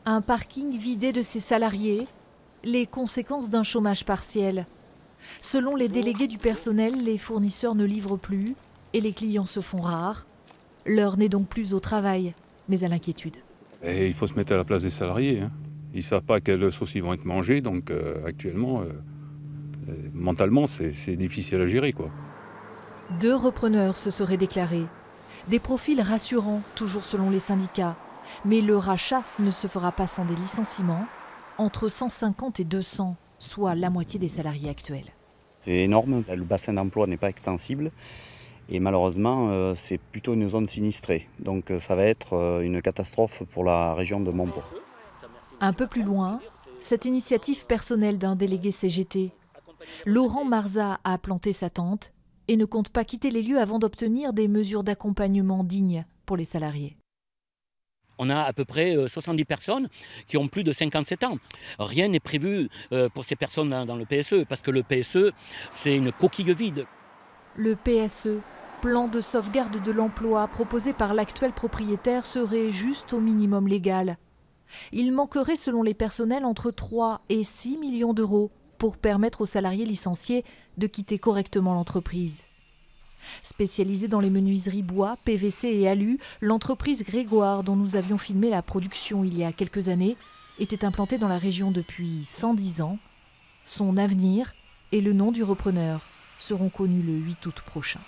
Un parking vidé de ses salariés, les conséquences d'un chômage partiel. Selon les délégués du personnel, les fournisseurs ne livrent plus et les clients se font rares. L'heure n'est donc plus au travail, mais à l'inquiétude. Et il faut se mettre à la place des salariés, hein. Ils ne savent pas à quelle sauce ils vont être mangés, donc actuellement, mentalement, c'est difficile à gérer, quoi. 2 repreneurs se seraient déclarés. Des profils rassurants, toujours selon les syndicats. Mais le rachat ne se fera pas sans des licenciements, entre 150 et 200, soit la moitié des salariés actuels. C'est énorme, le bassin d'emploi n'est pas extensible et malheureusement c'est plutôt une zone sinistrée. Donc ça va être une catastrophe pour la région de Montbord. Un peu plus loin, cette initiative personnelle d'un délégué CGT. Laurent Marza a planté sa tente et ne compte pas quitter les lieux avant d'obtenir des mesures d'accompagnement dignes pour les salariés. On a à peu près 70 personnes qui ont plus de 57 ans. Rien n'est prévu pour ces personnes dans le PSE, parce que le PSE, c'est une coquille vide. Le PSE, plan de sauvegarde de l'emploi proposé par l'actuel propriétaire, serait juste au minimum légal. Il manquerait selon les personnels entre 3 et 6 millions d'euros pour permettre aux salariés licenciés de quitter correctement l'entreprise. Spécialisée dans les menuiseries bois, PVC et alu, l'entreprise Grégoire, dont nous avions filmé la production il y a quelques années, était implantée dans la région depuis 110 ans. Son avenir et le nom du repreneur seront connus le 8 août prochain.